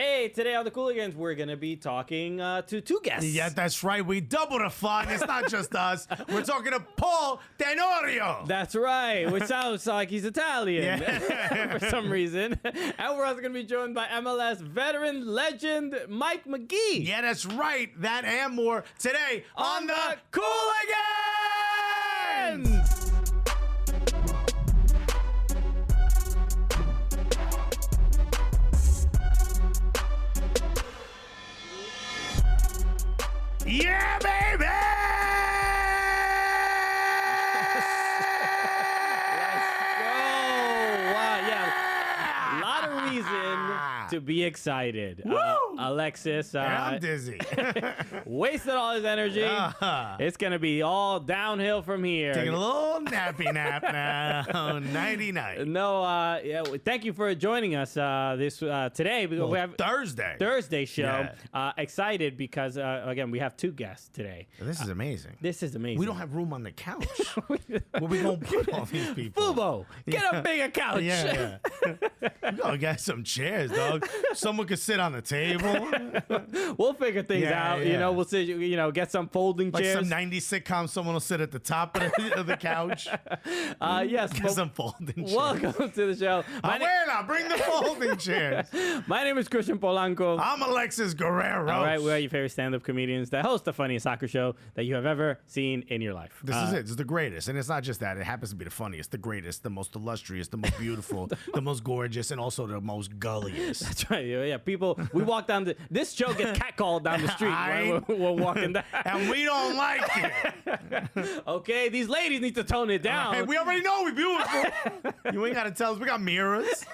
Hey, today on the Cooligans, we're going to be talking to two guests. Yeah, that's right. We double the fun. It's not just us. We're talking to Paul Tenorio. That's right, which sounds like he's Italian for some reason. And we're also going to be joined by MLS veteran legend Mike Magee. Yeah, that's right. That and more today on the Cooligans. Yeah, baby! Let's go! Wow, yeah. A lot of reason to be excited. Alexis I'm dizzy. wasted all his energy. It's going to be all downhill from here. Taking a little nappy nap now. Nighty-night. No, thank you for joining us today. We have Thursday show. Yeah. Excited because, again, we have two guests today. This is amazing. This is amazing. We don't have room on the couch. Where we going to put all these people? Fubo, get a bigger couch. Yeah. We got to get some chairs, dog. Someone could sit on the table. We'll figure things out. Yeah. You know, we'll sit. You know, get some folding Like chairs. some 90s sitcom, someone will sit at the top of the couch. Yes. Get some folding chairs. Welcome to the show. Bring the folding chairs. My name is Christian Polanco. I'm Alexis Guerrero. All right, we are your favorite stand-up comedians that host the funniest soccer show that you have ever seen in your life. This is it. This is the greatest. And it's not just that. It happens to be the funniest, the greatest, the most illustrious, the most beautiful, the most gorgeous, and also the most gulliest. That's right. Yeah, people. We walk down this show gets catcalled down the street when we're walking down. And we don't like it. Okay, these ladies need to tone it down. Hey, we already know we're beautiful. You ain't got to tell us. We got mirrors.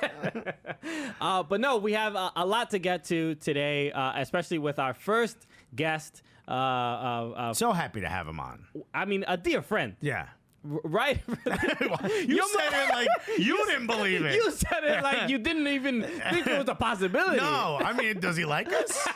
But no, we have a lot to get to today, especially with our first guest. So happy to have him on. I mean, a dear friend. Yeah. Right? You said it like you didn't believe it. You said it like you didn't even think it was a possibility. No, I mean, does he like us?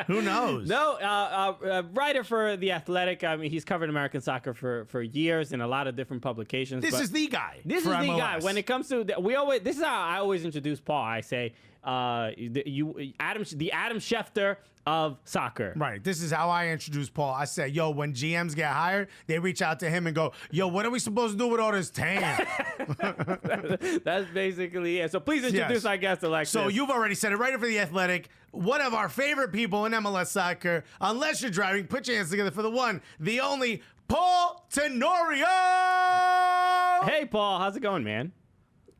Who knows? No, writer for The Athletic. I mean, he's covered American soccer for years in a lot of different publications. This is the guy. This is the MLS. guy. When it comes to this is how I always introduce Paul. I say, the Adam Schefter of soccer. Right. This is how I introduce Paul. I said, yo, when GMs get hired, they reach out to him and go, yo, what are we supposed to do with all this tan? That's basically it. So please introduce our guest, Alexis. So you've already said it. Writer for The Athletic, one of our favorite people in MLS soccer. Unless you're driving, put your hands together for the one, the only, Paul Tenorio! Hey, Paul. How's it going, man?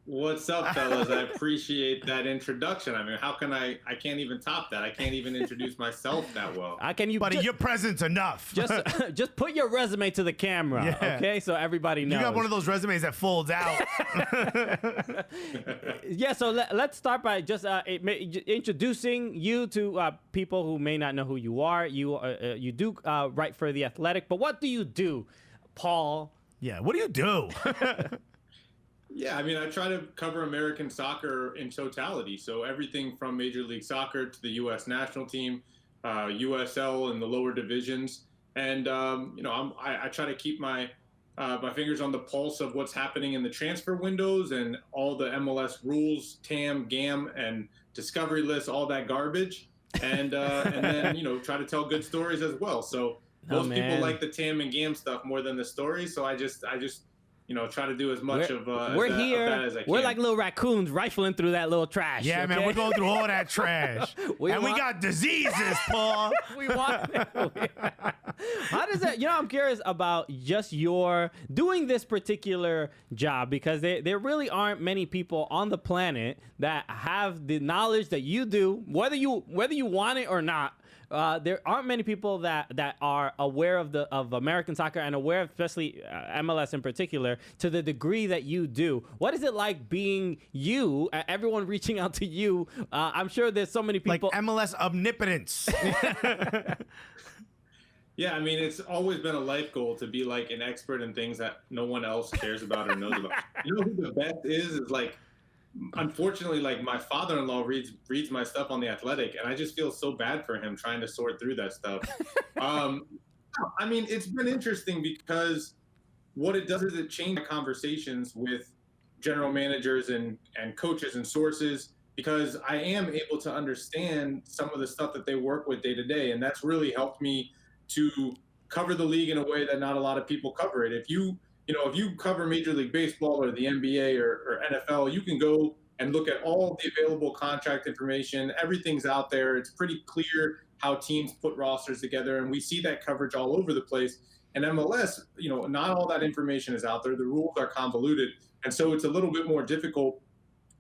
What's up, fellas? I appreciate that introduction. I mean, how can I can't even top that. I can't even introduce myself that well. Buddy, your presence enough. Just put your resume to the camera, okay? So everybody knows. You got one of those resumes that folds out. Yeah, so let's start by just introducing you to people who may not know who you are. You do write for The Athletic, but what do you do, Paul? Yeah, what do you do? Yeah, I mean, I try to cover American soccer in totality. So everything from Major League Soccer to the U.S. national team, USL and the lower divisions. And, I try to keep my fingers on the pulse of what's happening in the transfer windows and all the MLS rules, TAM, GAM, and discovery lists, all that garbage. And then, try to tell good stories as well. So most people like the TAM and GAM stuff more than the stories. So I just try to do as much of that as I can. We're like little raccoons rifling through that little trash. Yeah, okay? man, we're going through all that trash. We got diseases, Paul. We want How does that, I'm curious about just your doing this particular job, because there really aren't many people on the planet that have the knowledge that you do, whether you want it or not. There aren't many people that are aware of American soccer and aware of especially MLS in particular to the degree that you do. What is it like being you? Everyone reaching out to you. I'm sure there's so many people. Like MLS omnipotence. Yeah, I mean, it's always been a life goal to be like an expert in things that no one else cares about or knows about. You know who the best is like, unfortunately, like my father-in-law reads my stuff on The Athletic, and I just feel so bad for him trying to sort through that stuff. I mean, it's been interesting because what it does is it changes conversations with general managers and coaches and sources. because I am able to understand some of the stuff that they work with day to day. And that's really helped me to cover the league in a way that not a lot of people cover it. If you cover Major League Baseball or the NBA or NFL, you can go and look at all the available contract information. Everything's out there. It's pretty clear how teams put rosters together, and we see that coverage all over the place. And MLS, not all that information is out there. The rules are convoluted, and so it's a little bit more difficult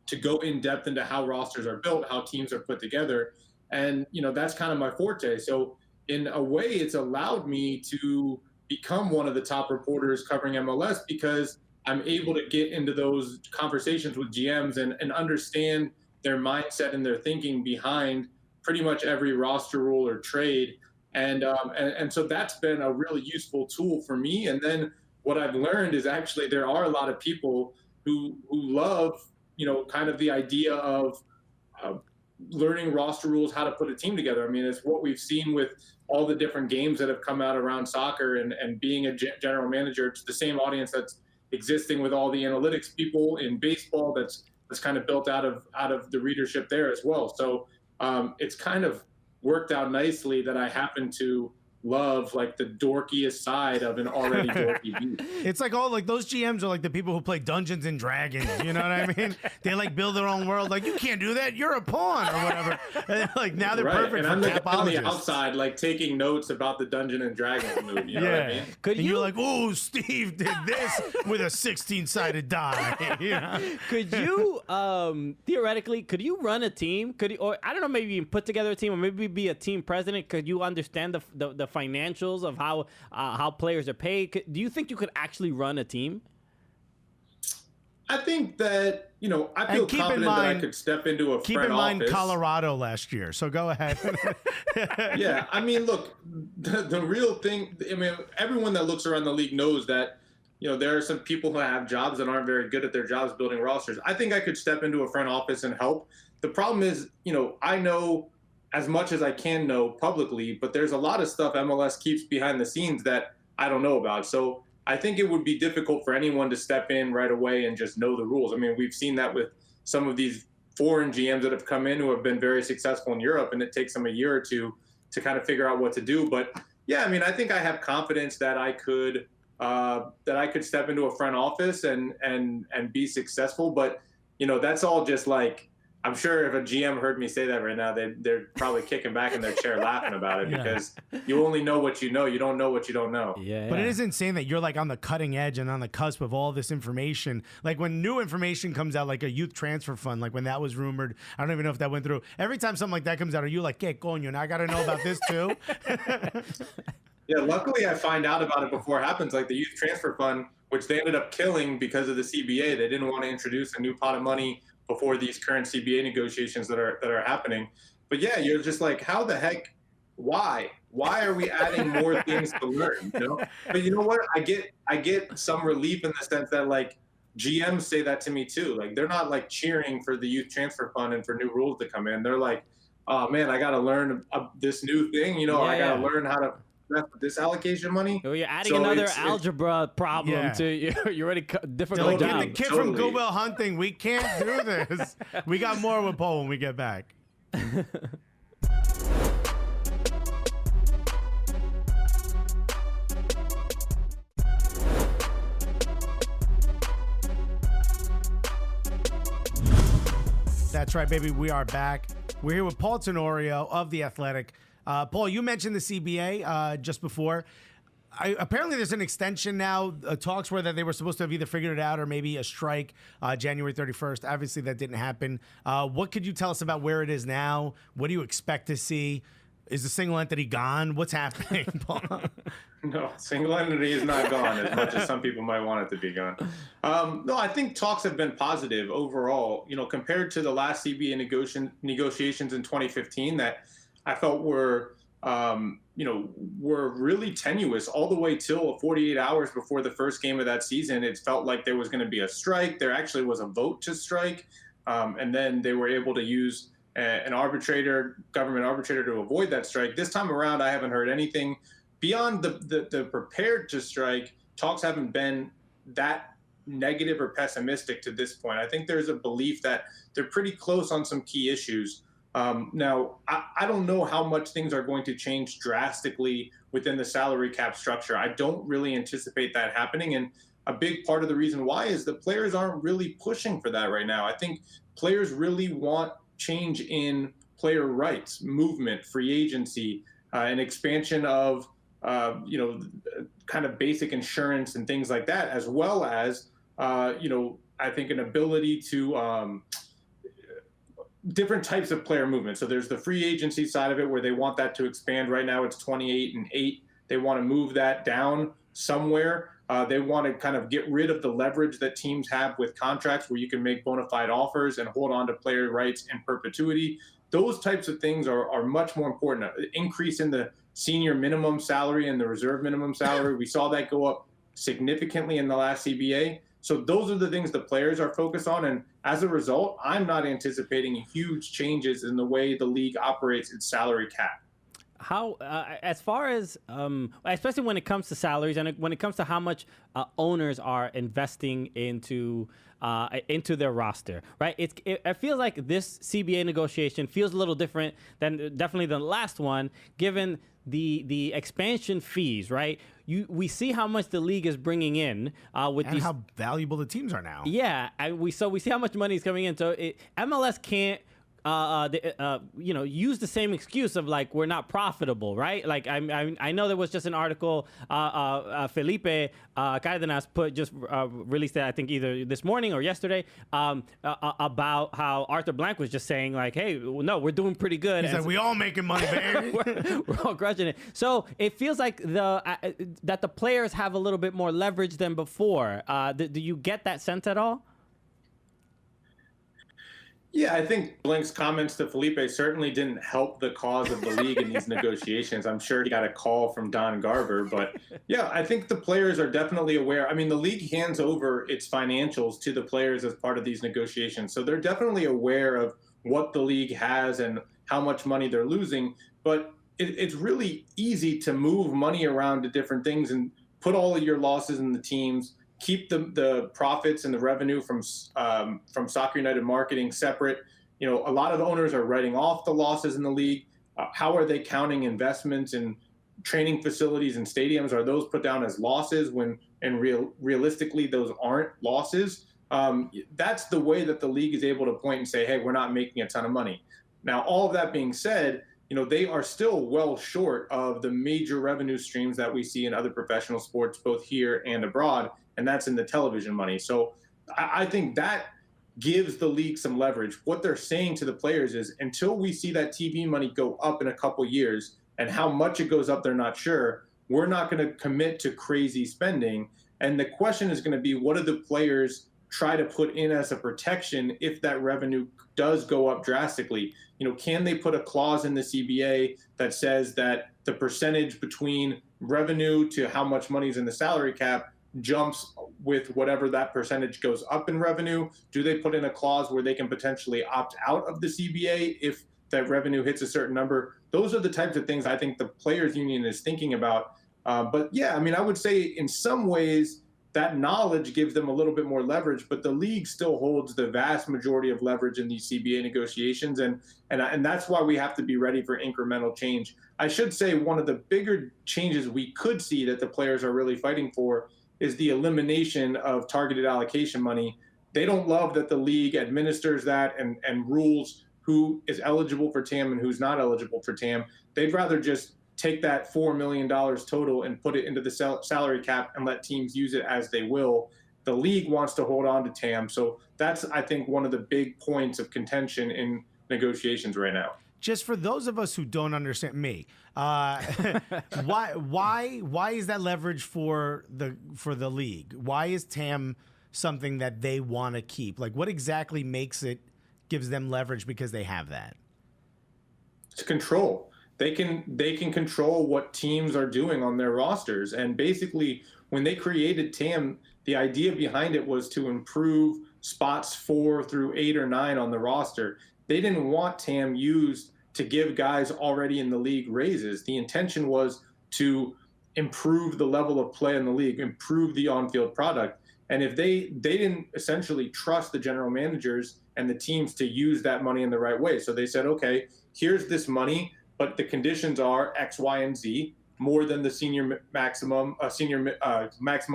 to go in depth into how rosters are built, how teams are put together. And, that's kind of my forte. So in a way, it's allowed me to become one of the top reporters covering MLS because I'm able to get into those conversations with GMs and understand their mindset and their thinking behind pretty much every roster rule or trade. And so that's been a really useful tool for me. And then what I've learned is actually there are a lot of people who love, kind of the idea of learning roster rules, how to put a team together. I mean, it's what we've seen with all the different games that have come out around soccer and being a general manager. It's the same audience that's existing with all the analytics people in baseball that's kind of built out of the readership there as well. So it's kind of worked out nicely that I happen to love like the dorkiest side of an already dorky beat. It's like those GMs are like the people who play Dungeons and Dragons. You know what I mean? They like build their own world. Like, you can't do that. You're a pawn or whatever. And like now they're perfect and for I'm on the capologists. outside, like taking notes about the Dungeon and Dragons movie. You know what I mean? You're like, oh, Steve did this with a 16-sided die. You know? Could you theoretically run a team? Could you, or I don't know, maybe even put together a team, or maybe be a team president? Could you understand the financials of how players are paid? Do you think you could actually run a team? I think that, I feel confident that I could step into a front office. Keep in mind Colorado last year, so go ahead. Yeah, I mean, look, the real thing, I mean, everyone that looks around the league knows that, there are some people who have jobs that aren't very good at their jobs building rosters. I think I could step into a front office and help. The problem is, I know as much as I can know publicly, but there's a lot of stuff MLS keeps behind the scenes that I don't know about. So I think it would be difficult for anyone to step in right away and just know the rules. I mean, we've seen that with some of these foreign GMs that have come in who have been very successful in Europe, and it takes them a year or two to kind of figure out what to do. But yeah, I mean, I think I have confidence that I could step into a front office and be successful. But that's all just like, I'm sure if a GM heard me say that right now, they're probably kicking back in their chair laughing about it because you only know what you know. You don't know what you don't know. Yeah. But it is insane that you're like on the cutting edge and on the cusp of all this information. Like when new information comes out, like a youth transfer fund, like when that was rumored, I don't even know if that went through. Every time something like that comes out, are you like, get going, and I got to know about this too? Yeah, luckily I find out about it before it happens, like the youth transfer fund, which they ended up killing because of the CBA. They didn't want to introduce a new pot of money before these current CBA negotiations that are happening. But yeah, you're just like, how the heck, why are we adding more things to learn? But you know what? I get some relief in the sense that like GMs say that to me too. Like they're not like cheering for the youth transfer fund and for new rules to come in. They're like, oh man, I got to learn this new thing. I got to learn how to this allocation money. Oh, you're adding another algebra problem to you're already difficult job. Get the kid from Go Will Hunting. We can't do this. We got more with Paul when we get back. That's right, baby. We are back. We're here with Paul Tenorio of The Athletic. Paul, you mentioned the CBA just before. Apparently, there's an extension now. Talks were that they were supposed to have either figured it out or maybe a strike January 31st. Obviously, that didn't happen. What could you tell us about where it is now? What do you expect to see? Is the single entity gone? What's happening, Paul? No, single entity is not gone as much as some people might want it to be gone. No, I think talks have been positive overall, compared to the last CBA negotiations in 2015 that I felt were really tenuous all the way till 48 hours before the first game of that season. It felt like there was going to be a strike. There actually was a vote to strike. And then they were able to use an government arbitrator to avoid that strike. This time around, I haven't heard anything beyond the prepared to strike. Talks haven't been that negative or pessimistic to this point. I think there's a belief that they're pretty close on some key issues. Now, I don't know how much things are going to change drastically within the salary cap structure. I don't really anticipate that happening. And a big part of the reason why is the players aren't really pushing for that right now. I think players really want change in player rights, movement, free agency, an expansion of, kind of basic insurance and things like that, as well as, I think an ability to different types of player movement. So there's the free agency side of it where they want that to expand. Right now it's 28 and 8. They want to move that down somewhere. They want to kind of get rid of the leverage that teams have with contracts where you can make bona fide offers and hold on to player rights in perpetuity. Those types of things are much more important. Increase in the senior minimum salary and the reserve minimum salary. We saw that go up significantly in the last CBA. So those are the things the players are focused on. And as a result, I'm not anticipating huge changes in the way the league operates its salary cap. How, as far as, especially when it comes to salaries and when it comes to how much owners are investing into their roster, right? It feels like this CBA negotiation feels a little different than definitely the last one, given the expansion fees, right? We see how much the league is bringing in with and these, how valuable the teams are now. yeah, and we see how much money is coming in. So MLS can't use the same excuse of like we're not profitable, right? Like I know there was just an article Felipe Cardenas released it, I think either this morning or yesterday, about how Arthur Blank was just saying like, hey, no, we're doing pretty good. He's like, we all making money, baby. we're all crushing it. So it feels like that the players have a little bit more leverage than before. Do you get that sense at all? Yeah, I think Blank's comments to Felipe certainly didn't help the cause of the league in these negotiations. I'm sure he got a call from Don Garber, but yeah, I think the players are definitely aware. I mean, the league hands over its financials to the players as part of these negotiations. So they're definitely aware of what the league has and how much money they're losing. But it's really easy to move money around to different things and put all of your losses in the teams, keep the profits and the revenue from Soccer United marketing separate. A lot of owners are writing off the losses in the league. How are they counting investments in training facilities and stadiums? Are those put down as losses when realistically those aren't losses? That's the way that the league is able to point and say, hey, we're not making a ton of money. Now, all of that being said, they are still well short of the major revenue streams that we see in other professional sports, both here and abroad, and that's in the television money. So I think that gives the league some leverage. What they're saying to the players is until we see that TV money go up in a couple years, and how much it goes up, they're not sure, we're not going to commit to crazy spending. And the question is going to be, what do the players try to put in as a protection if that revenue does go up drastically? Can they put a clause in the CBA that says that the percentage between revenue to how much money is in the salary cap jumps with whatever that percentage goes up in revenue? Do they put in a clause where they can potentially opt out of the CBA if that revenue hits a certain number? Those are the types of things I think the players union is thinking about. But yeah, I mean, I would say in some ways that knowledge gives them a little bit more leverage, but the league still holds the vast majority of leverage in these CBA negotiations. And that's why we have to be ready for incremental change. I should say one of the bigger changes we could see that the players are really fighting for is the elimination of targeted allocation money. They don't love that the league administers that and rules who is eligible for TAM and who's not eligible for TAM. They'd rather just take that $4 million total and put it into the salary cap and let teams use it as they will. The league wants to hold on to TAM. So that's, I think, one of the big points of contention in negotiations right now. Just for those of us who don't understand why is that leverage for the league? Why is TAM something that they want to keep? Like, what exactly gives them leverage because they have that? It's control. They can control what teams are doing on their rosters. And basically, when they created TAM, the idea behind it was to improve spots 4 through 8 or 9 on the roster. They didn't want TAM used to give guys already in the league raises. The intention was to improve the level of play in the league, improve the on-field product. And if they didn't essentially trust the general managers and the teams to use that money in the right way. So they said, okay, here's this money, but the conditions are X, Y, and Z, more than the senior maximum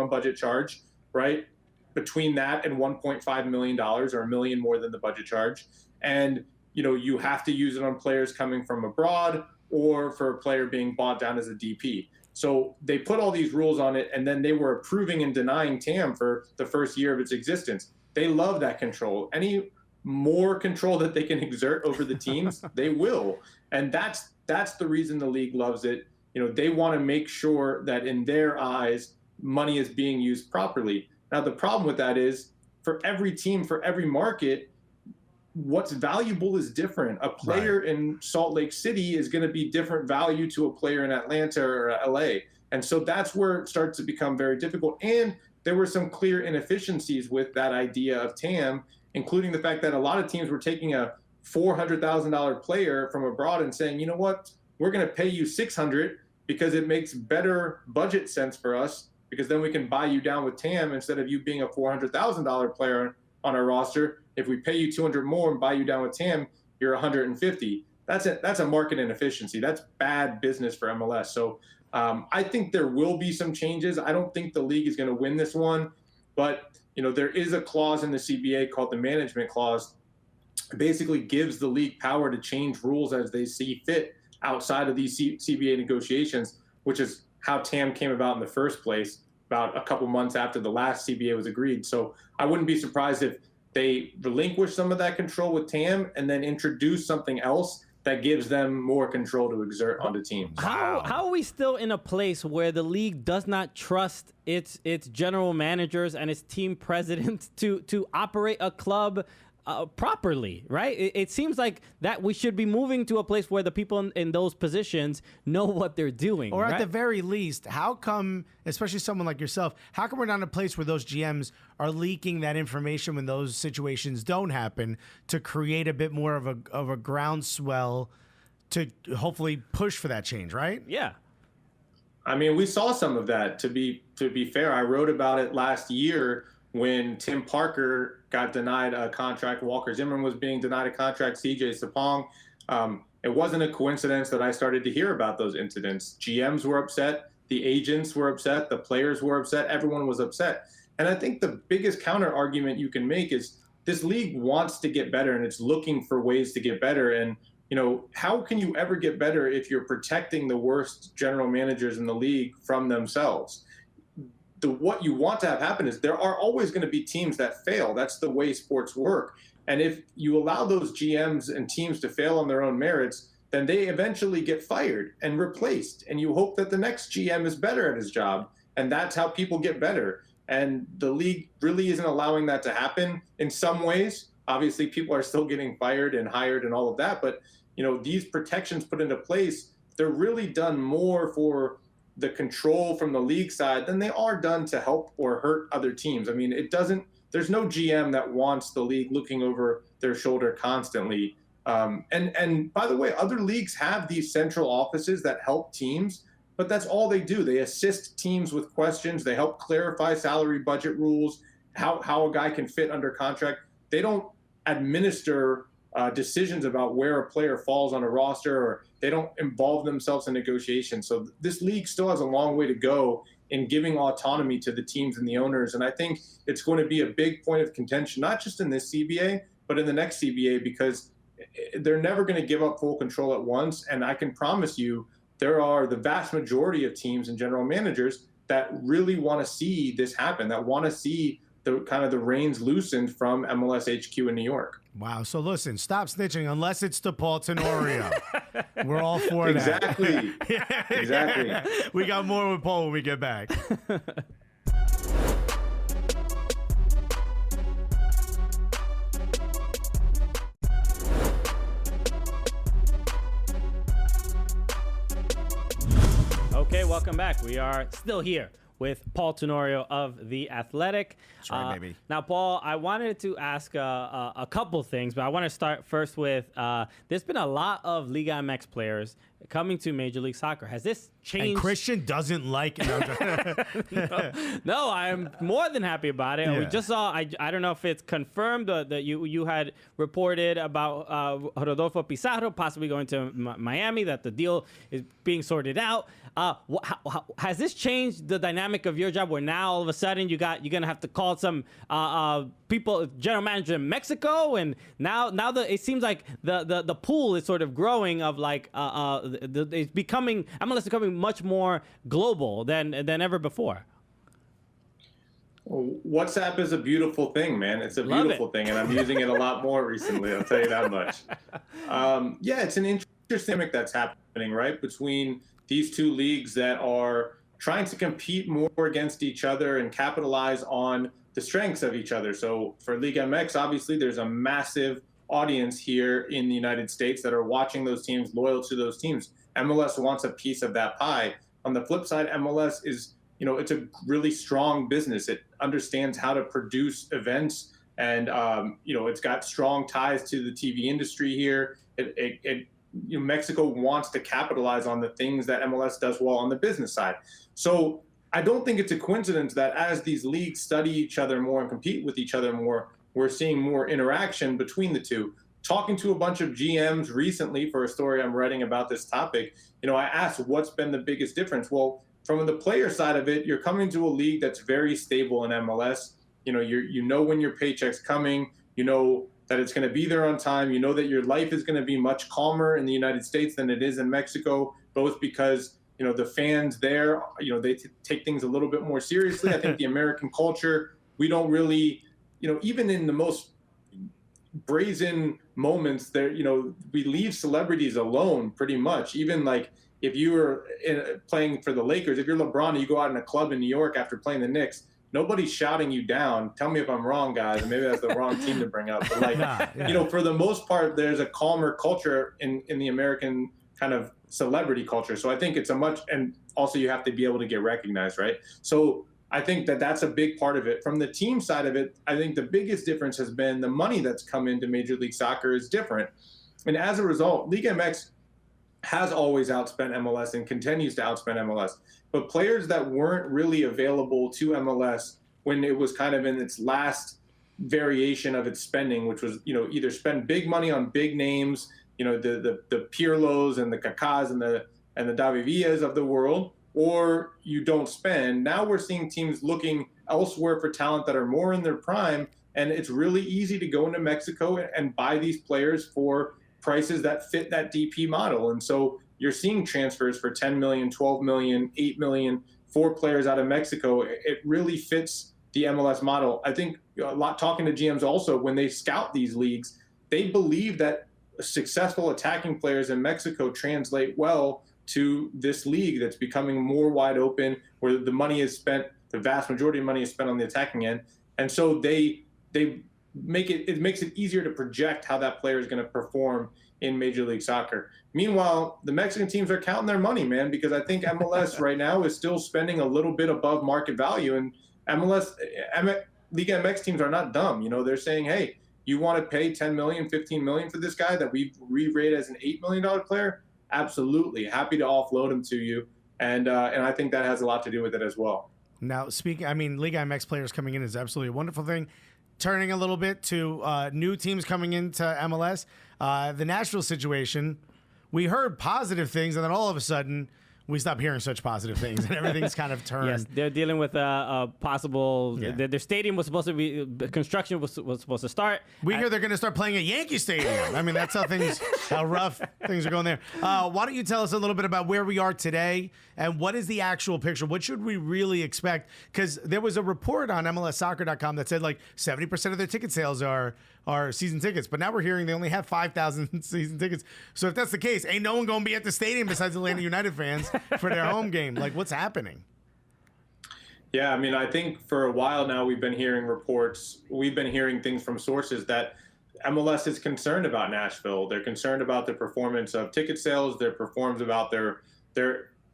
budget charge, right? Between that and $1.5 million, or $1 million more than the budget charge. And, you have to use it on players coming from abroad or for a player being bought down as a DP. So they put all these rules on it, and then they were approving and denying TAM for the first year of its existence. They love that control. Any more control that they can exert over the teams, they will. And that's the reason the league loves it. They want to make sure that in their eyes, money is being used properly. Now, the problem with that is for every team, for every market, what's valuable is different. A player in Salt Lake City is going to be different value to a player in Atlanta or LA. And so that's where it starts to become very difficult. And there were some clear inefficiencies with that idea of TAM, including the fact that a lot of teams were taking a $400,000 player from abroad and saying, you know what, we're going to pay you $600 because it makes better budget sense for us, because then we can buy you down with TAM instead of you being a $400,000 player on our roster. If we pay you $200 more and buy you down with TAM, you're $150. That's a market inefficiency. That's bad business for MLS. So I think there will be some changes. I don't think the league is going to win this one, but there is a clause in the CBA called the management clause. It basically gives the league power to change rules as they see fit outside of these CBA negotiations, which is how TAM came about in the first place, about a couple months after the last CBA was agreed. So I wouldn't be surprised if they relinquish some of that control with TAM and then introduce something else that gives them more control to exert onto teams. How are we still in a place where the league does not trust its general managers and its team presidents to operate a club properly, right? It seems like that we should be moving to a place where the people in those positions know what they're doing. Or right? at the very least, how come, especially someone like yourself, how come we're not in a place where those GMs are leaking that information when those situations don't happen to create a bit more of a groundswell to hopefully push for that change, right? Yeah. I mean, we saw some of that. To be fair, I wrote about it last year when Tim Parker got denied a contract. Walker Zimmerman was being denied a contract. CJ Sapong. It wasn't a coincidence that I started to hear about those incidents. GMs were upset. The agents were upset. The players were upset. Everyone was upset. And I think the biggest counter argument you can make is this league wants to get better and it's looking for ways to get better. And, how can you ever get better if you're protecting the worst general managers in the league from themselves? What you want to have happen is there are always going to be teams that fail. That's the way sports work. And if you allow those GMs and teams to fail on their own merits, then they eventually get fired and replaced. And you hope that the next GM is better at his job. And that's how people get better. And the league really isn't allowing that to happen in some ways. Obviously, people are still getting fired and hired and all of that. But, these protections put into place, they're really done more for the control from the league side than they are done to help or hurt other teams. I mean, there's no GM that wants the league looking over their shoulder constantly. And by the way, other leagues have these central offices that help teams, but that's all they do. They assist teams with questions. They help clarify salary budget rules, how a guy can fit under contract. They don't administer decisions about where a player falls on a roster, or they don't involve themselves in negotiations. So this league still has a long way to go in giving autonomy to the teams and the owners. And I think it's going to be a big point of contention, not just in this CBA, but in the next CBA, because they're never going to give up full control at once. And I can promise you, there are the vast majority of teams and general managers that really want to see this happen, that want to see the reins loosened from MLS HQ in New York. Wow. So listen, stop snitching unless it's to Paul Tenorio. We're all for exactly. that. Exactly. We got more with Paul when we get back. Okay, welcome back. We are still here with Paul Tenorio of The Athletic. That's right, baby. Now, Paul, I wanted to ask a couple things, but I want to start first with there's been a lot of Liga MX players coming to Major League Soccer. Has this changed? And Christian doesn't like it. No, I'm more than happy about it. Yeah. We just saw, I don't know if it's confirmed that you had reported about Rodolfo Pizarro possibly going to Miami, that the deal is being sorted out. Has this changed the dynamic of your job where now all of a sudden you're going to have to call some people, general manager in Mexico, and now it seems like the pool is sort of growing of like it's becoming, MLS is becoming much more global than ever before. WhatsApp is a beautiful thing, man. It's a beautiful thing, and I'm using it a lot more recently. I'll tell you that much. Yeah, it's an interesting dynamic that's happening, right, between these two leagues that are trying to compete more against each other and capitalize on the strengths of each other. So for Liga MX, obviously, there's a massive audience here in the United States that are watching those teams, loyal to those teams. MLS wants a piece of that pie. On the flip side, MLS is, it's a really strong business. It understands how to produce events, and it's got strong ties to the TV industry here. Mexico wants to capitalize on the things that MLS does well on the business side. So I don't think it's a coincidence that as these leagues study each other more and compete with each other more, we're seeing more interaction between the two. Talking to a bunch of GMs recently for a story I'm writing about this topic, I asked what's been the biggest difference. Well, from the player side of it, you're coming to a league that's very stable in MLS. You know when your paycheck's coming, that it's going to be there on time. You know that your life is going to be much calmer in the United States than it is in Mexico, both because, the fans there, they take things a little bit more seriously. I think the American culture, we don't really, even in the most brazen moments there, we leave celebrities alone pretty much. Even like if you were playing for the Lakers, if you're LeBron and you go out in a club in New York after playing the Knicks, nobody's shouting you down. Tell me if I'm wrong, guys. Maybe that's the wrong team to bring up. But for the most part, there's a calmer culture in the American kind of celebrity culture. So I think it's and also you have to be able to get recognized, right? So I think that's a big part of it. From the team side of it, I think the biggest difference has been the money that's come into Major League Soccer is different. And as a result, Liga MX has always outspent MLS and continues to outspend MLS. But players that weren't really available to MLS when it was kind of in its last variation of its spending, which was, either spend big money on big names, the Pirlos and the Kakas and the David Villas of the world, or you don't spend. Now we're seeing teams looking elsewhere for talent that are more in their prime, and it's really easy to go into Mexico and buy these players for prices that fit that DP model. And so you're seeing transfers for 10 million, 12 million, 8 million for players out of Mexico. It really fits the MLS model. I think a lot talking to GMs also, when they scout these leagues, they believe that successful attacking players in Mexico translate well to this league that's becoming more wide open, where the money is spent, the vast majority of money is spent on the attacking end. And so it makes it easier to project how that player is going to perform in Major League Soccer. Meanwhile, the Mexican teams are counting their money, man, because I think MLS right now is still spending a little bit above market value. And Liga MX teams are not dumb. They're saying, hey, you want to pay 10 million, 15 million for this guy that we re-rate as an $8 million player? Absolutely. Happy to offload him to you. And I think that has a lot to do with it as well. Now, Liga MX players coming in is absolutely a wonderful thing. Turning a little bit to new teams coming into MLS, the Nashville situation, we heard positive things, and then all of a sudden, we stopped hearing such positive things, and everything's kind of turned. Yes, they're dealing with a possible. Yeah. Their stadium was supposed to be construction was supposed to start. We hear they're going to start playing at Yankee Stadium. I mean, that's how rough things are going there. Why don't you tell us a little bit about where we are today and what is the actual picture? What should we really expect? Because there was a report on MLSsoccer.com that said like 70% of their ticket sales are season tickets, but now we're hearing they only have 5,000 season tickets. So if that's the case, ain't no one going to be at the stadium besides Atlanta United fans for their home game. Like, what's happening? Yeah, I mean, I think for a while now we've been hearing reports. We've been hearing things from sources that MLS is concerned about Nashville. They're concerned about the performance of ticket sales. They're concerned about their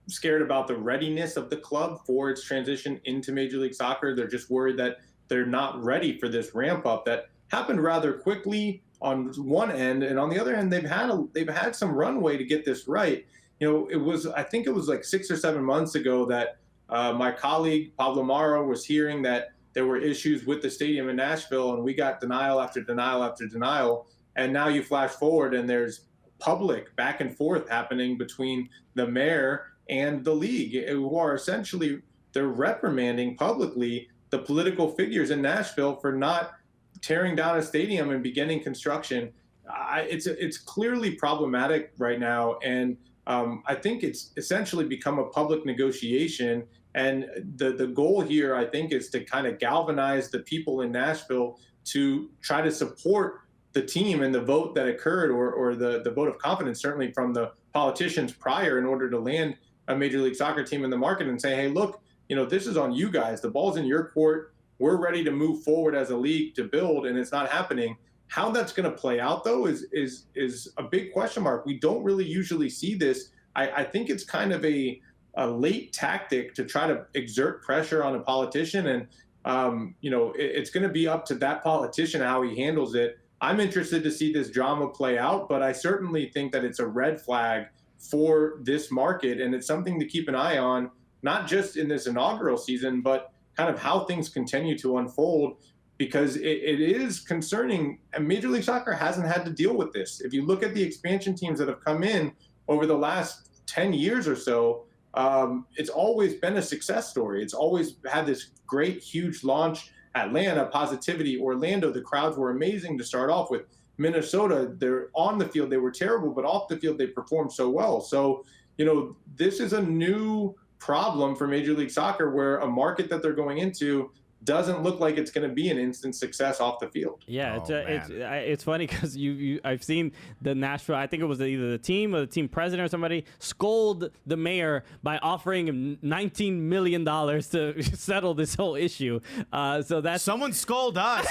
scared about the readiness of the club for its transition into Major League Soccer. They're just worried that they're not ready for this ramp up that happened rather quickly on one end, and on the other hand, they've had some runway to get this right. I think it was like 6 or 7 months ago that my colleague Pablo Maro was hearing that there were issues with the stadium in Nashville, and we got denial after denial after denial. And now you flash forward, and there's public back and forth happening between the mayor and the league, who are essentially, they're reprimanding publicly the political figures in Nashville for not tearing down a stadium and beginning construction. It's clearly problematic right now, and I think it's essentially become a public negotiation. And the goal here, I think, is to kind of galvanize the people in Nashville to try to support the team and the vote that occurred, or the vote of confidence, certainly from the politicians prior, in order to land a Major League Soccer team in the market and say, hey, look, this is on you guys. The ball's in your court. We're ready to move forward as a league to build, and it's not happening. How that's going to play out, though, is a big question mark. We don't really usually see this. I think it's kind of a late tactic to try to exert pressure on a politician, and it's going to be up to that politician how he handles it. I'm interested to see this drama play out, but I certainly think that it's a red flag for this market, and it's something to keep an eye on, not just in this inaugural season, but kind of how things continue to unfold, because it is concerning. And Major League Soccer hasn't had to deal with this. If you look at the expansion teams that have come in over the last 10 years or so, it's always been a success story. It's always had this great, huge launch. Atlanta, positivity. Orlando, the crowds were amazing to start off with. Minnesota, they're on the field, they were terrible, but off the field, they performed so well. So, this is a new problem for Major League Soccer, where a market that they're going into doesn't look like it's going to be an instant success off the field. Yeah, it's funny because I've seen the Nashville, I think it was either the team or the team president or somebody, scold the mayor by offering him $19 million to settle this whole issue. So that's someone scold us.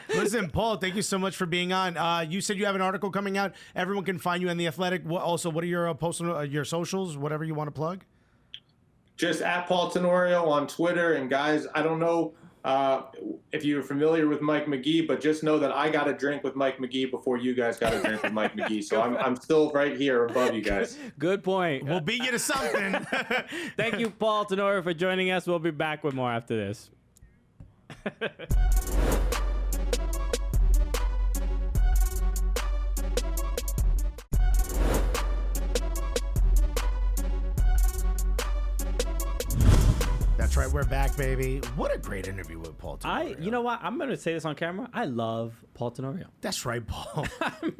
Listen, Paul, thank you so much for being on. You said you have an article coming out. Everyone can find you on The Athletic. Also, what are your posts, your socials, whatever you want to plug? Just at Paul Tenorio on Twitter. And guys, I don't know if you're familiar with Mike Magee, but just know that I got a drink with Mike Magee before you guys got a drink with Mike Magee. So I'm still right here above you guys. Good point. We'll beat you to something. Thank you, Paul Tenorio, for joining us. We'll be back with more after this. That's right, we're back, baby. What a great interview with Paul Tenorio. You know what? I'm going to say this on camera. I love Paul Tenorio. That's right, Paul.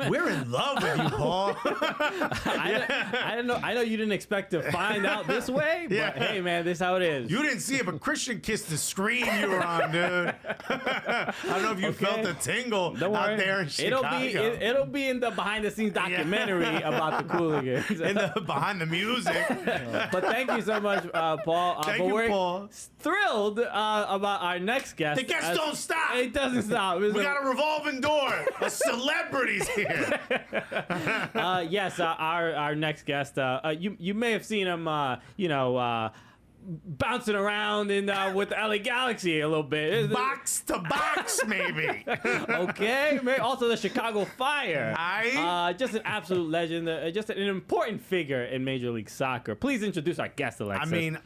We're in love with you, Paul. I know you didn't expect to find out this way, but hey, man, this is how it is. You didn't see it, but Christian kissed the screen you were on, dude. I don't know if you felt the tingle out there in Chicago. It'll be in the behind-the-scenes documentary about the Cooligans. In the behind the music. But thank you so much, Paul. Thank you, Paul. Thrilled about our next guest. The guests don't stop. It doesn't stop. We got a revolving door of celebrities here. Yes, our next guest. You may have seen him. Bouncing around with the LA Galaxy a little bit. Box to box, maybe. Okay. Also the Chicago Fire. Just an absolute legend. Just an important figure in Major League Soccer. Please introduce our guest, Alexis.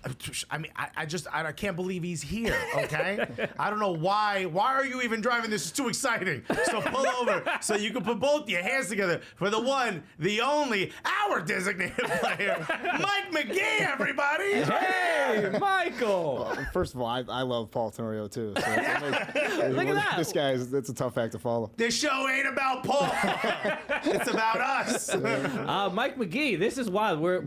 I can't believe he's here, okay? I don't know why. Why are you even driving? This is too exciting. So pull over so you can put both your hands together for the one, the only, our designated player, Mike Magee, everybody. Hey! Michael! First of all, I love Paul Tenorio too. So Look at that. This guy it's a tough act to follow. This show ain't about Paul. It's about us. Mike Magee, this is wild. We're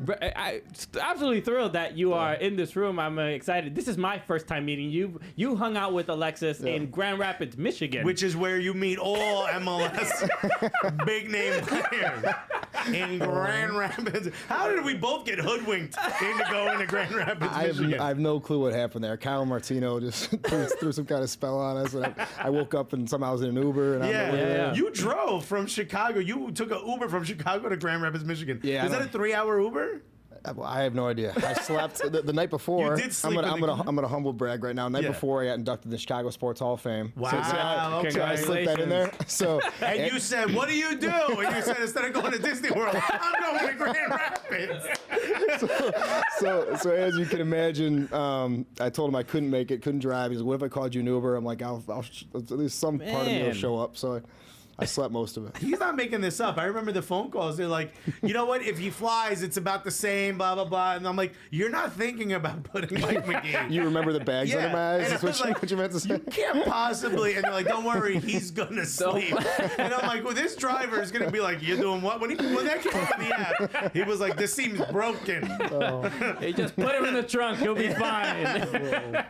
absolutely thrilled that you are in this room. I'm excited. This is my first time meeting you. You hung out with Alexis in Grand Rapids, Michigan. Which is where you meet all MLS big name players. In Grand Rapids. How did we both get hoodwinked into going to Grand Rapids, Michigan? I have no clue what happened there. Kyle Martino just threw some kind of spell on us. And I woke up and somehow I was in an Uber. And You drove from Chicago. You took an Uber from Chicago to Grand Rapids, Michigan. Yeah. Is that a 3-hour Uber? I have no idea. I slept the night before. You did sleep I'm gonna humble brag right now. The night before, I got inducted in the Chicago Sports Hall of Fame. Wow. So I slipped that in there. So and you said, "What do you do?" And you said, "Instead of going to Disney World, I'm going to Grand Rapids." So as you can imagine, I told him I couldn't make it, couldn't drive. He's like, "What if I called you an Uber?" I'm like, "I'll at least some part of me will show up." So I slept most of it. He's not making this up. I remember the phone calls. They're like, "You know what? If he flies, it's about the same, blah, blah, blah." And I'm like, "You're not thinking about putting Mike Magee." You remember the bags under my eyes? And That's I was like, what you meant to say? You can't possibly. And they're like, "Don't worry, he's going to sleep." And I'm like, well, this driver is going to be like, "You're doing what?" When that came up in the app, he was like, "This seems broken." Hey, just put him in the trunk. He'll be fine.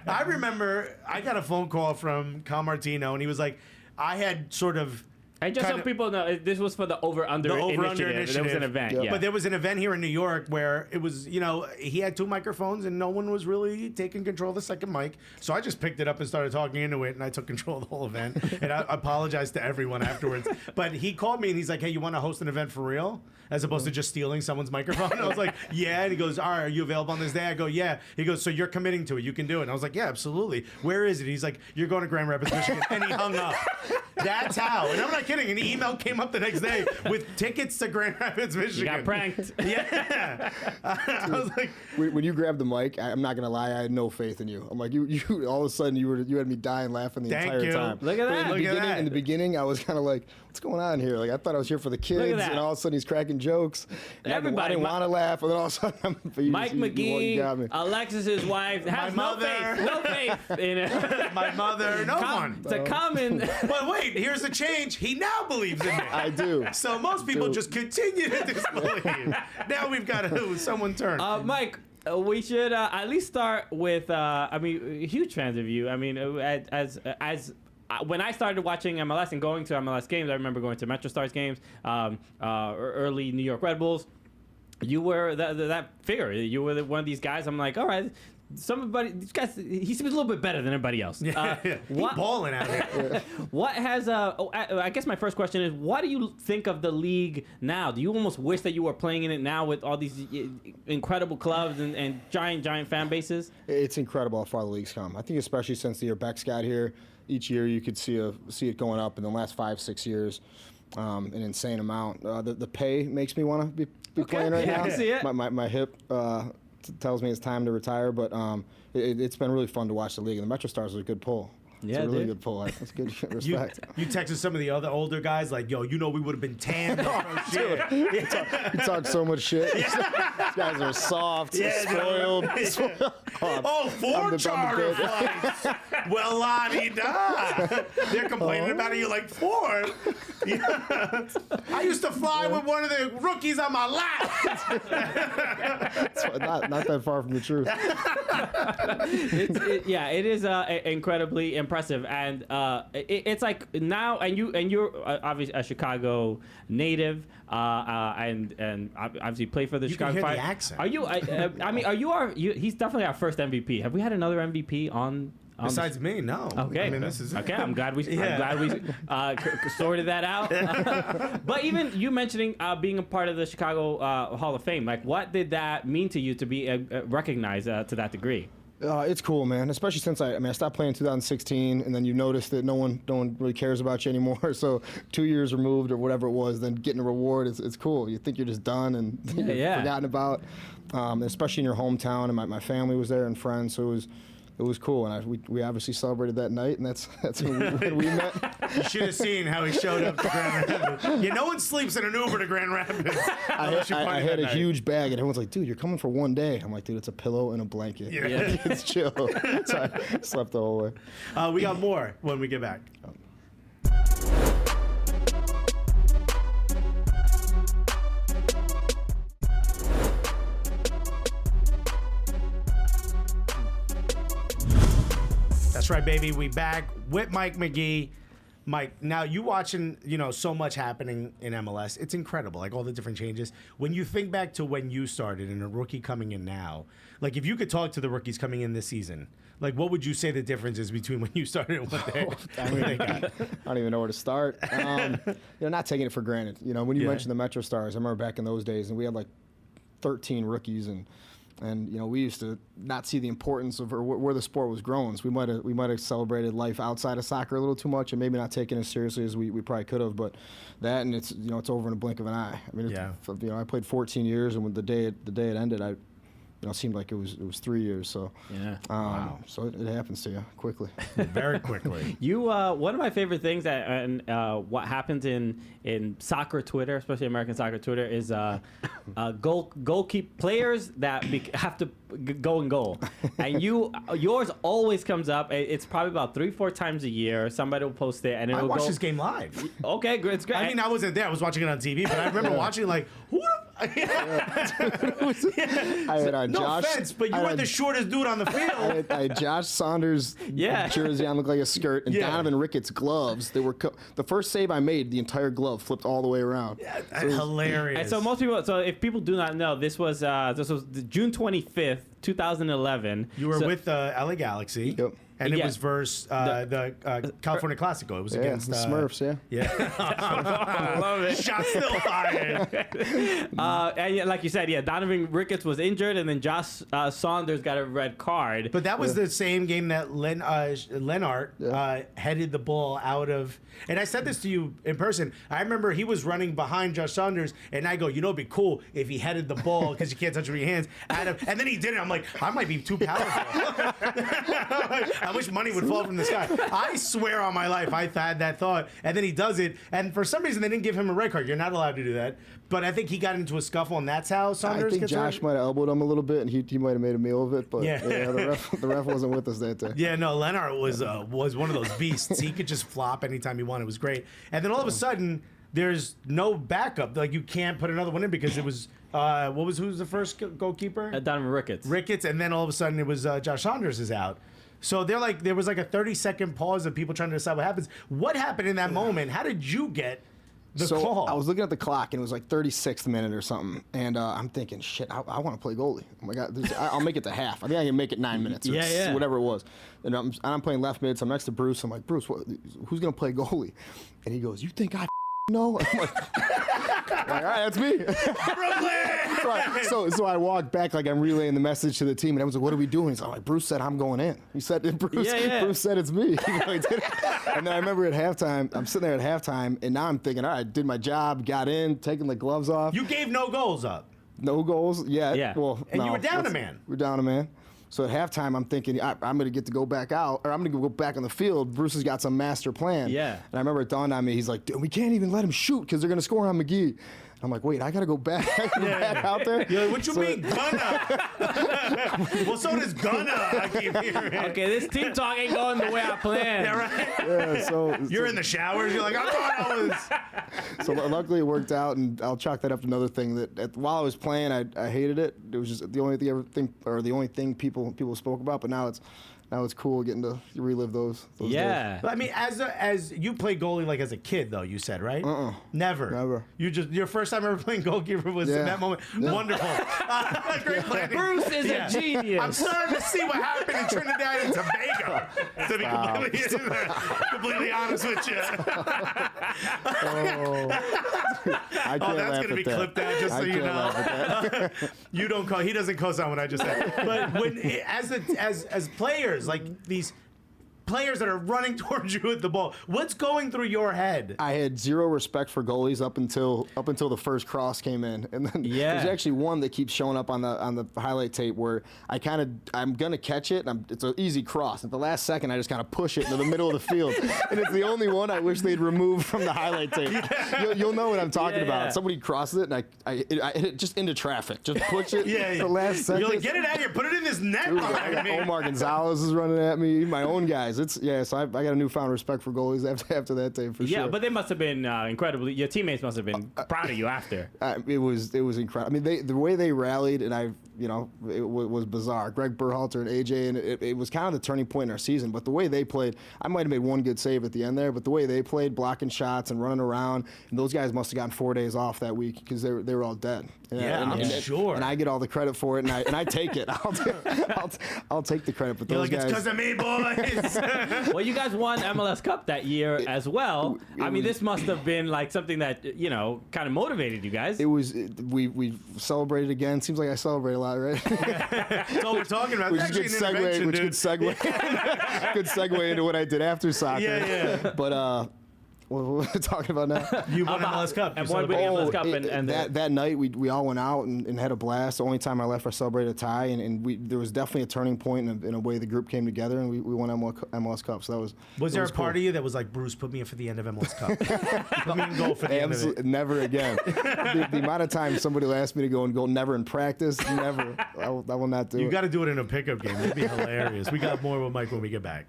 I remember I got a phone call from Cal Martino, and he was like, I had sort of... And just so people know, this was for the over-under initiative. There was an event, Yep. yeah. But there was an event here in New York where it was, he had 2 microphones and no one was really taking control of the second mic. So I just picked it up and started talking into it, and I took control of the whole event. And I apologized to everyone afterwards. But he called me and he's like, "Hey, you want to host an event for real? As opposed to just stealing someone's microphone?" And I was like, "Yeah." And he goes, "All right, are you available on this day?" I go, "Yeah." He goes, "So you're committing to it. You can do it." And I was like, "Yeah, absolutely. Where is it?" He's like, "You're going to Grand Rapids, Michigan." And he hung up. That's how. And I'm not kidding. And the email came up the next day with tickets to Grand Rapids, Michigan. You got pranked. Yeah. I was like, when you grabbed the mic, I'm not gonna lie, I had no faith in you. I'm like, you all of a sudden you had me dying laughing the Thank entire you. time. Look at that. Look at that. In the beginning, I was kind of like, what's going on here? Like, I thought I was here for the kids, that. and all of a sudden he's cracking jokes. And Everybody- I didn't want to laugh, and then all of a sudden, Mike Magee, got me. Alexis's wife, has mother. no faith in it. my mother, no one. It's a common. But wait, here's the change. He now believes in me. I do. So most people just continue to disbelieve. Now we've got someone turn. Mike, we should at least start with. Huge fans of you. I mean, as when I started watching MLS and going to MLS games, I remember going to MetroStars games, early New York Red Bulls. You were that figure. You were one of these guys. I'm like, all right. These guys, he seems a little bit better than everybody else. He's balling out here. What has I guess my first question is, what do you think of the league now? Do you almost wish that you were playing in it now with all these incredible clubs and giant fan bases? It's incredible how far the league's come. I think especially since the year Beck's got here, each year you could see it going up. In the last 5-6 years, an insane amount. The pay makes me want to be playing right now. I can see it. My hip tells me it's time to retire, but it's been really fun to watch the league. And the MetroStars was a good pull. Yeah, it's a really dude. good pull. That's good respect. You texted some of the other older guys like, "Yo, we would have been tanned." You talk so much shit. These guys are soft, spoiled. Oh, 4 charter flights. Well, la-di-da. They're complaining about it. You're like, 4? Yeah. I used to fly with one of the rookies on my lap. Not that far from the truth. It is incredibly impressive, and it's like now, and you're obviously a Chicago native, and obviously play for the Chicago can hear Fire. the accent. Are you? Are you? He's definitely our first MVP. Have we had another MVP on? Besides me, no. Okay. I mean, this is okay. I'm glad we sorted that out. But even you mentioning being a part of the Chicago Hall of Fame, like, what did that mean to you to be recognized to that degree? It's cool, man. Especially since I stopped playing in 2016, and then you notice that no one really cares about you anymore. So 2 years removed or whatever it was, then getting a reward, it's cool. You think you're just done and you're forgotten about. Especially in your hometown, and my family was there and friends, so it was cool, and we obviously celebrated that night, and that's when we met. You should have seen how he showed up to Grand Rapids. Yeah, no one sleeps in an Uber to Grand Rapids. I had a huge bag, and everyone's like, "Dude, you're coming for one day." I'm like, "Dude, it's a pillow and a blanket. Yeah. It's chill." So I slept the whole way. We got more when we get back. That's right, baby. We back with Mike Magee. Mike, now you watching, so much happening in MLS. It's incredible, like all the different changes. When you think back to when you started and a rookie coming in now, like if you could talk to the rookies coming in this season, like what would you say the difference is between when you started and what they got? I don't even know where to start. Not taking it for granted. When you mentioned the MetroStars, I remember back in those days, and we had like 13 rookies, and we used to not see the importance of where the sport was growing. So we might have celebrated life outside of soccer a little too much, and maybe not taken it as seriously as we probably could have. But that, and it's over in a blink of an eye. I mean, I played 14 years, and when the day it ended, it seemed like it was 3 years. So Wow. So it happens to you quickly. Very quickly. You one of my favorite things what happens in soccer Twitter, especially American soccer Twitter, is goalkeeper players that have to go and goal, and yours always comes up. It's probably about 3-4 times a year. Somebody will post it, and I it'll watched go. this game live. Okay, good. It's great. I mean, I wasn't there. I was watching it on TV, but I remember watching it like, who the I had no Josh. offense, but you were the shortest dude on the field. I had Josh Saunders' jersey on, looked like a skirt, and Donovan Ricketts' gloves. They were the first save I made. The entire glove flipped all the way around. Hilarious. And so most people. So if people do not know, this was June 25th, 2011. You were with the LA Galaxy. Yep. And it was versus the California Classico. It was against the Smurfs, I love it. Shot still fired. And like you said, Donovan Ricketts was injured, and then Josh Saunders got a red card. But that was the same game that Lennart headed the ball out of. And I said this to you in person. I remember he was running behind Josh Saunders, and I go, it'd be cool if he headed the ball because you can't touch it with your hands. And then he did it. I'm like, I might be too powerful. I wish money would fall from the sky. I swear on my life, I had that thought. And then he does it. And for some reason, they didn't give him a red card. You're not allowed to do that. But I think he got into a scuffle, and that's how Saunders I think Josh might have elbowed him a little bit, and he might have made a meal of it. But the ref wasn't with us that day. Yeah, no, Lennart was one of those beasts. He could just flop anytime he wanted. It was great. And then all of a sudden, there's no backup. Like, you can't put another one in because it was who's the first goalkeeper? Donovan Ricketts. Ricketts, and then all of a sudden it was Josh Saunders is out. So there was like a 30-second pause of people trying to decide what happens. What happened in that moment? How did you get the call? I was looking at the clock, and it was like 36th minute or something. And I'm thinking, shit, I want to play goalie. Oh my God, I'll make it to half. I think I can make it 9 minutes or whatever it was. And I'm playing left mid, so I'm next to Bruce. I'm like, Bruce, who's going to play goalie? And he goes, you think I know? I'm like, all right, that's me. So I walked back like I'm relaying the message to the team, and I was like, what are we doing? He's like, Bruce said I'm going in. He said, Bruce said it's me. And then I remember at halftime, I'm sitting there at halftime, and now I'm thinking, all right, did my job, got in, taking the gloves off. You gave no goals up. No goals? Yeah. Well, and you were down a man. We're down a man. So at halftime, I'm thinking, I'm going to get to go back out, or I'm going to go back on the field. Bruce has got some master plan. Yeah. And I remember it dawned on me, he's like, dude, we can't even let him shoot because they're going to score on Magee. I'm like, wait, I got to go back, out there? You're like, what you mean, Gunna? Well, so does Gunna, I keep hearing. Okay, this team talk ain't going the way I planned. Yeah, right? Yeah, so You're in the showers, you're like, I thought I was. So luckily it worked out, and I'll chalk that up to another thing that while I was playing, I hated it. It was just the only thing people spoke about, but now it's cool getting to relive those days. But I mean, as you played goalie like as a kid, though, you said, right? Never. Your first time ever playing goalkeeper was in that moment. Yeah. Wonderful. Great planning. Bruce is a genius. I'm starting to see what happened in Trinidad and Tobago. To be completely honest with you. I can't that's going to be clipped out, just so you know. He doesn't co-sign what I just said. But as players, like these players that are running towards you with the ball, what's going through your head? I had zero respect for goalies up until the first cross came in, and then there's actually one that keeps showing up on the highlight tape where I'm gonna catch it, and it's an easy cross. At the last second, I just kind of push it into the middle of the field, and it's the only one I wish they'd remove from the highlight tape. You'll know what I'm talking about. Somebody crosses it, and I hit it just into traffic. Just push it. The last second. You're like, get it out here, put it in this net. Dude, Omar Gonzalez is running at me. My own guys. So I got a newfound respect for goalies after that day for sure. Yeah, but they must have been incredibly. Your teammates must have been proud of you after. It was incredible. I mean, the way they rallied, and was bizarre. Greg Berhalter and AJ, and it was kind of the turning point in our season. But the way they played, I might have made one good save at the end there, but the way they played, blocking shots and running around, and those guys must have gotten 4 days off that week because they were all dead. I'm sure. And I get all the credit for it, and I take it. I'll take the credit. But those guys, it's because of me, boys. Well, you guys won MLS Cup that year as well. I mean, this must have been like something that kind of motivated you guys. It was. We celebrated again. Seems like I celebrate a lot, right? That's all we're talking about. Which could segue. Good segue into what I did after soccer. Yeah. But what are we talking about now? You won MLS Cup. And won MLS Cup. And that night, we all went out and had a blast. The only time I left, I celebrated a tie, and there was definitely a turning point in a way the group came together, and we won MLS Cup. So that was. Was there a part of you that was like, Bruce, put me in for the end of MLS Cup? Put me in goal for the end of it. Never again. the amount of time somebody will ask me to go in goal, never in practice, never. I will not do it. You got to do it in a pickup game. It'd be hilarious. We got more with Mike when we get back.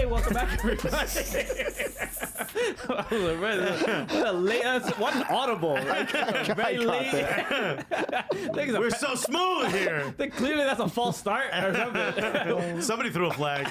Welcome back, everybody. What an audible. Very late. We're so smooth here. Clearly, that's a false start or something. Somebody threw a flag.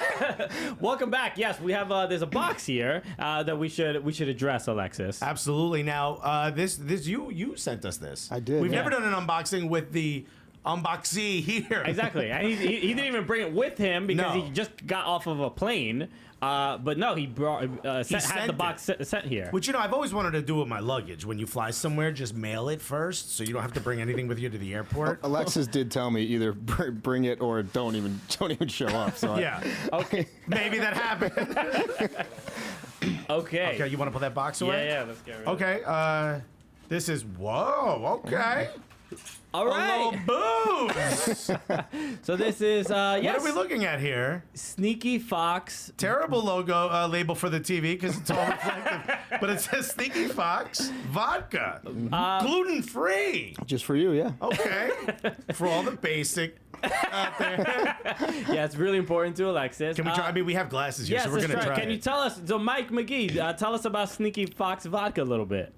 Welcome back. Yes, we have. There's a box here that we should address, Alexis. Absolutely. Now, this you sent us this. I did. We've never done an unboxing with the unboxee here. Exactly. And he didn't even bring it with him because he just got off of a plane. But no, he brought had the box sent here. Which, I've always wanted to do with my luggage. When you fly somewhere, just mail it first, so you don't have to bring anything with you to the airport. Alexis did tell me either bring it or don't even show up. So yeah. Okay. Maybe that happened. Okay. Okay. You want to put that box away? Yeah. Let's get rid of it. Okay. This is Okay. All right. A little booze. So this is yes. What are we looking at here? Sneaky Fox. Terrible logo label for the TV because it's all reflective. But it says Sneaky Fox Vodka. Gluten free. Just for you, yeah. Okay. For all the basic out there. Yeah, it's really important to Alexis. Can we try? I mean, we have glasses here, yes, so we're going to try Can you tell us? So Mike Magee, tell us about Sneaky Fox Vodka a little bit.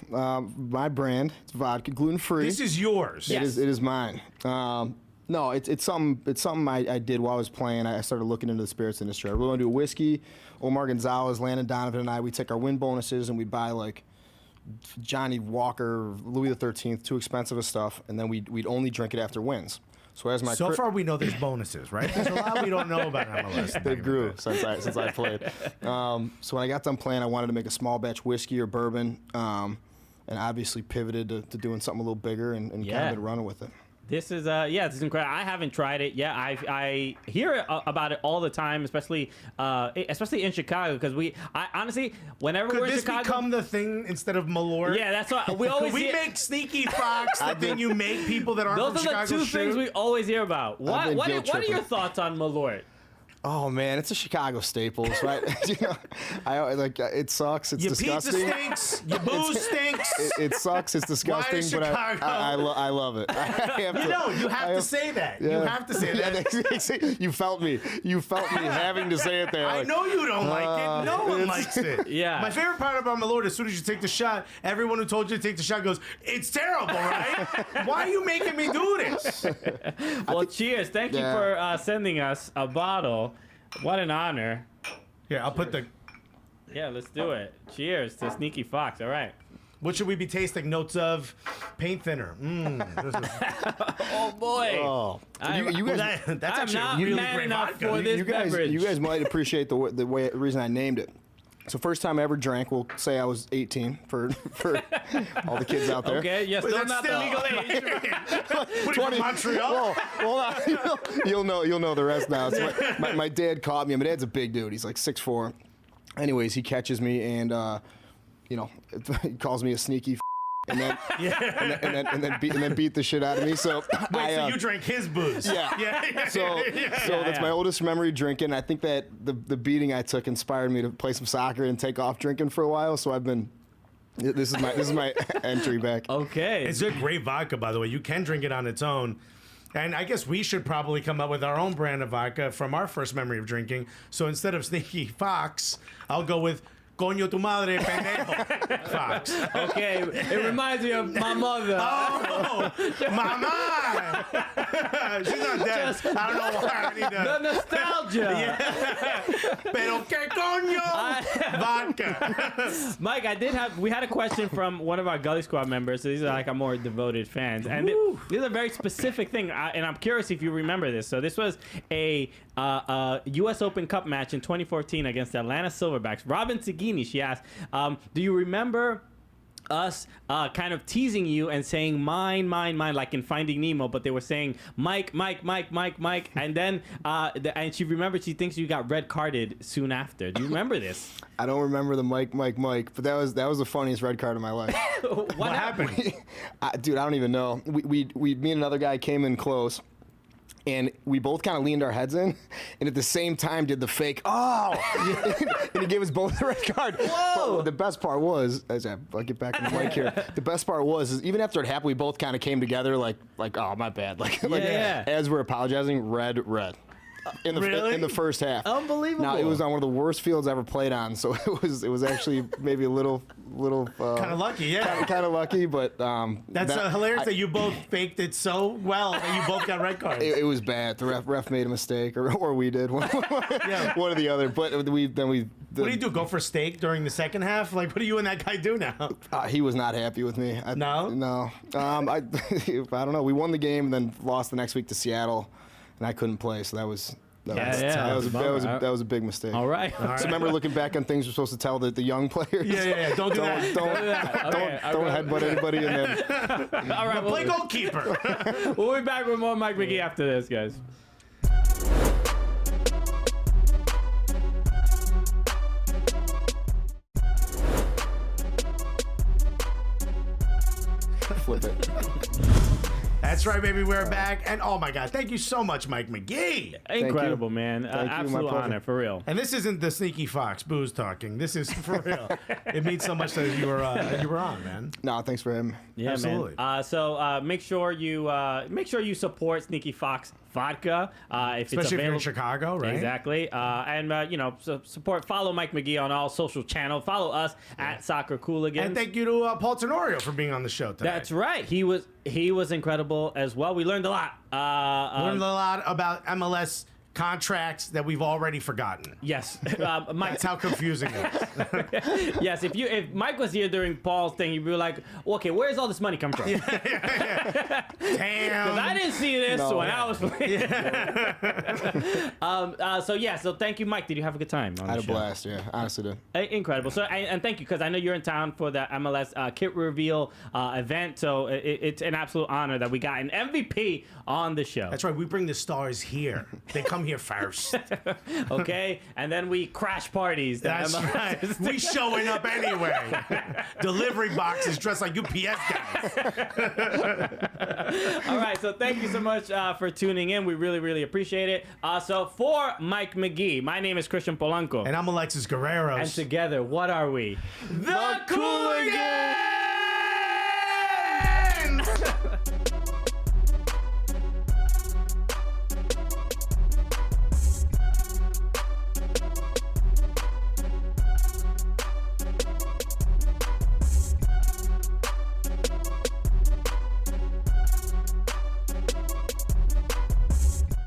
My brand, it's vodka, gluten free. This is yours. Yes. It is mine. No, it's something I did while I was playing. I started looking into the spirits industry. I really want to do a whiskey. Omar Gonzalez, Landon Donovan, and I, we take our win bonuses and we buy like Johnny Walker, Louis XIII, too expensive of stuff, and then we'd only drink it after wins. So as my far we know there's bonuses, right? There's a lot we don't know about MLS. They grew since I played. So when I got done playing, I wanted to make a small batch whiskey or bourbon, and obviously pivoted to doing something a little bigger and kind of been running with it. This is this is incredible. I haven't tried it yet. I hear about it all the time, especially in Chicago, because I honestly, whenever we're in Chicago, could this become the thing instead of Malort? Yeah, that's what we always. We make Sneaky Fox the thing you make people that aren't from Chicago. Those are the two things we always hear about. What are your thoughts on Malort? Oh man, it's a Chicago staples, right? It sucks. It's disgusting. Your pizza stinks. Your booze stinks. It sucks. It's disgusting. But I love it. You have to say that. Yeah. You have to say that. You felt me. You felt me having to say it there. I know you don't like it. No one likes it. Yeah. My favorite part about Malort, as soon as you take the shot, everyone who told you to take the shot goes, "It's terrible, right? Why are you making me do this?" Well, cheers. Thank you for sending us a bottle. What an honor. Here, I'll put the... Yeah, let's do it. Cheers to Sneaky Fox. All right. What should we be tasting? Notes of paint thinner. Oh, boy. Oh. You guys... That's actually not really man great enough vodka. for this beverage. You guys might appreciate the reason I named it. So first time I ever drank, we'll say I was 18 for all the kids out there. Okay, yes, still not the legal age. 20 Montreal. Well, you'll know the rest now. So my dad caught me. My dad's a big dude. He's like 6'4". Anyways, he catches me and he calls me a sneaky. And then beat the shit out of me. So so you drank his booze? Yeah. So that's my oldest memory drinking. I think that the beating I took inspired me to play some soccer and take off drinking for a while. So I've been. This is my entry back. Okay. It's a great vodka, by the way. You can drink it on its own. And I guess we should probably come up with our own brand of vodka from our first memory of drinking. So instead of Sneaky Fox, I'll go with Coño tu madre pendejo Fox. Okay, it reminds me of my mother. Oh, mama! She's not dead. I don't know why. I need The nostalgia. Pero que coño vodka. Mike, we had a question from one of our Gully Squad members. So these are like our more devoted fans, and this is a very specific thing. And I'm curious if you remember this. So this was a U.S. Open Cup match in 2014 against the Atlanta Silverbacks. Robin Seguini, she asked, do you remember us kind of teasing you and saying mine, like in Finding Nemo, but they were saying Mike, and then and she remembered she thinks you got red carded soon after. Do you remember this? I don't remember the Mike, but that was the funniest red card of my life. What happened? Dude, I don't even know. Me and another guy came in close. And we both kind of leaned our heads in, and at the same time did the fake, and he gave us both the red card. Whoa! But the best part was, as I'll get back in the mic here, the best part was, is even after it happened, we both kind of came together like, oh, my bad. As we're apologizing, red. In the first half. Unbelievable. Now, it was on one of the worst fields I ever played on, so it was actually maybe a little kind of lucky, yeah. Kind of lucky, but that's hilarious that you both faked it so well that you both got red cards. It was bad. The ref made a mistake, or we did, one or the other. But what do you do? Go for steak during the second half? Like, what do you and that guy do now? He was not happy with me. No. I don't know. We won the game, and then lost the next week to Seattle, and I couldn't play. So that was a big mistake. All right. So remember, looking back on things we're supposed to tell the young players. Yeah. Don't do that. Don't headbutt anybody. And then. All right. Play goalkeeper. We'll be back with more Mike Magee after this, guys. Flip it. That's right, baby. We're back. And oh my God, thank you so much, Mike Magee. Incredible, man. Absolute honor, for real. And this isn't the Sneaky Fox booze talking. This is for real. It means so much that you were on, man. No, thanks for him. Yeah, absolutely. Man. So make sure you support Sneaky Fox Vodka if especially it's available. if you're in Chicago, right? Exactly. And follow Mike Magee on all social channels. Follow us at Soccer Cooligans. And thank you to Paul Tenorio for being on the show today. That's right. He was incredible as well. We learned a lot. Learned a lot about MLS contracts that we've already forgotten. Yes, Mike. That's how confusing it is. Yes, if Mike was here during Paul's thing, he'd be like, okay, where's all this money come from? Damn. Because I didn't see this when I was playing. So thank you, Mike. Did you have a good time on the show? I had a blast, yeah. Honestly did. Incredible. So, and thank you, because I know you're in town for the MLS kit reveal event, so it's an absolute honor that we got an MVP on the show. That's right. We bring the stars here. They come here first. Okay? And then we crash parties. That's right. We showing up anyway. Delivery boxes dressed like UPS guys. All right. So thank you so much for tuning in. We really, really appreciate it. So for Mike Magee, my name is Christian Polanco. And I'm Alexis Guerrero. And together, what are we? The Cooligans!